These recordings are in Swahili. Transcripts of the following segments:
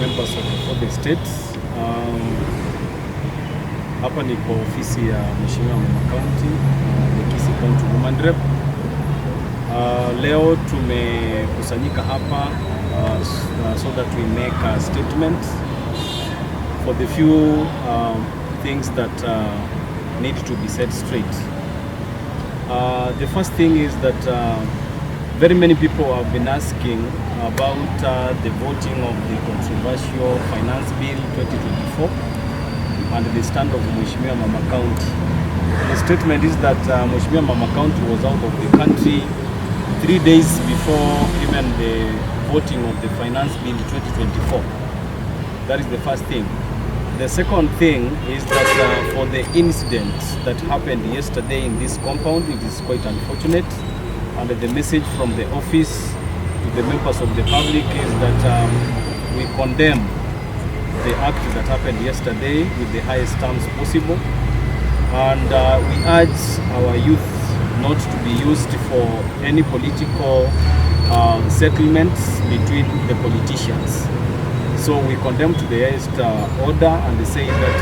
members of the states. Hapa ni kwa ofisi ya Mheshimiwa Mama County, the Kisii County Woman Rep. Leo tumekusanyika hapa so that we make a statement for the few things that need to be set straight. The first thing is that very many people have been asking about the voting of the controversial Finance Bill 2024 and the stand of Mheshimiwa Mama County. The statement is that Mheshimiwa Mama County was out of the country 3 days before even the voting of the Finance Bill 2024. That is the first thing. The second thing is that for the incident that happened yesterday in this compound, it is quite unfortunate, and the message from the office to the members of the public is that we condemn the act that happened yesterday with the highest terms possible, and we urge our youth not to be used for any political settlements between the politicians. So we condemn to the highest order and say that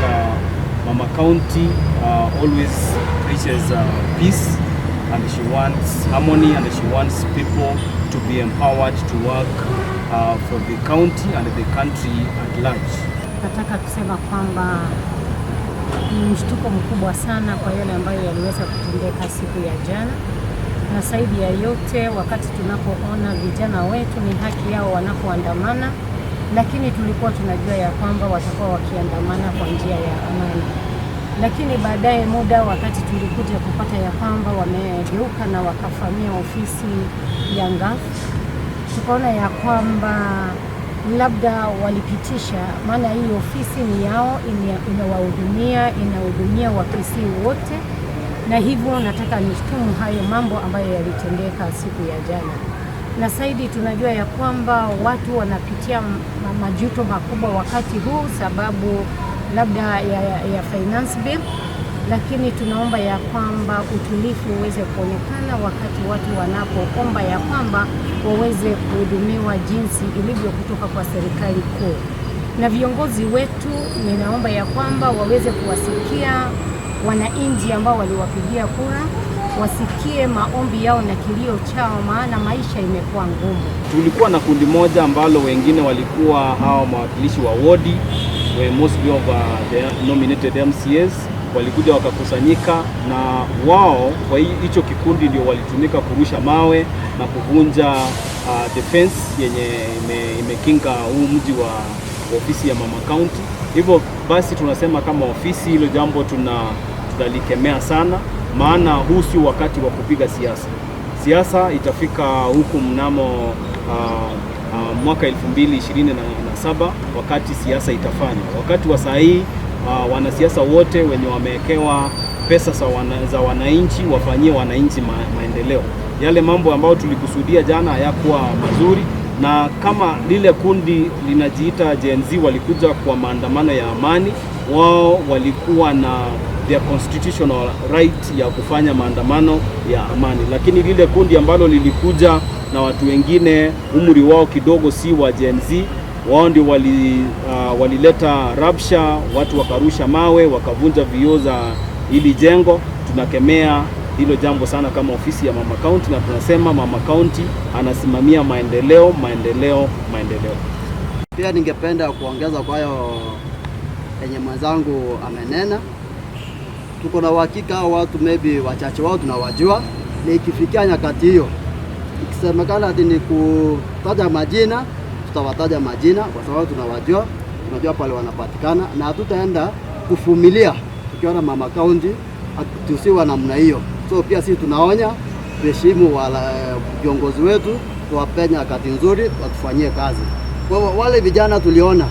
Mama County always preaches peace, and she wants harmony, and she wants people to be empowered to work for the county and the country at large. Nataka kusema kwamba ni mshtuko mkubwa sana kwa yale ambayo yaliweza kutendeka siku ya jana, na zaidi ya yote wakati tunapoona vijana wetu ni haki yao wanapoandamana, lakini tulikuwa tunajua ya kwamba watakuwa wakiandamana kwa njia ya amani. Lakini baadaye muda wakati tulikuja kupata ya kwamba wamegeuka na wakafamia ofisi ya NGAF, tukaona ya kwamba labda walipitisha, maana hii ofisi ni yao, inahudumia Wakisii wote, na hivyo nataka nishtumu hayo mambo ambayo yalitendeka siku ya jana. Na zaidi tunajua ya kwamba watu wanapitia majuto makubwa wakati huu sababu labda ya Finance Bill, lakini tunaomba ya kwamba utulivu uweze kuonekana wakati watu wanapoomba ya kwamba waweze kuhudumiwa jinsi ilivyo kutoka kwa serikali kuu. Na viongozi wetu ninaomba ya kwamba waweze kuwasikia wananchi ambao waliwapigia kura, wasikie maombi yao na kilio chao, maana maisha imekuwa ngumu. Tulikuwa na kundi moja ambalo wengine walikuwa hao mawakilishi wa wodi, mostly of the nominated MCAs, walikuja wakakusanyika, na wao kwa hicho kikundi ndio walitumika kurusha mawe na kuvunja defense yenye imekinga huu mji wa ofisi ya Mama County. Hivyo basi tunasema kama ofisi hilo jambo tunalikemea sana, maana huu si wakati wa kupiga siasa. Siasa itafika huku mnamo mwaka 2027 wakati siasa itafanywa. Wakati wa saa hii wanasiasa wote wenye wamewekewa pesa za wananchi wafanyie wananchi maendeleo. Yale mambo ambayo tulikusudia jana hayakuwa mazuri, na kama lile kundi linajiita Gen Z walikuja kwa maandamano ya amani, wao walikuwa na their constitutional right ya kufanya maandamano ya amani, lakini lile kundi ambalo lilikuja na watu wengine umri wao kidogo si wa Gen Z, wao ndio walileta rabsha, watu wakarusha mawe, wakavunja vioo za hili jengo. Tunakemea hilo jambo sana kama ofisi ya Mama County, na tunasema Mama County anasimamia maendeleo. Pia ningependa kuongeza kwa hayo yenye mwenzangu amenena. Tuko na uhakika watu maybe wachache wao tunawajua, na ikifikia nyakati hiyo ikisemekana ati ni kutaja majina, tutawataja majina kwa sababu tunajua pale wanapatikana, na hatutaenda kuvumilia tukiona Mama County tusiwa namna hiyo. So pia sisi tunaonya heshimu viongozi wetu, tuwape nyakati nzuri, watufanyie kazi. Kwa wale vijana tuliona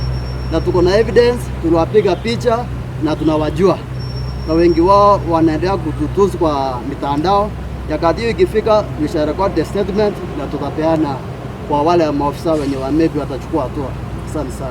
na tuko na evidence, tuliwapiga picha na tunawajua, na wengi wao wanaendelea kututusi kwa mitandao. Nyakati hiyo ikifika, we shall record the statement na tutapeana kwa wale maofisa wenye maybe watachukua hatua. Asante sana.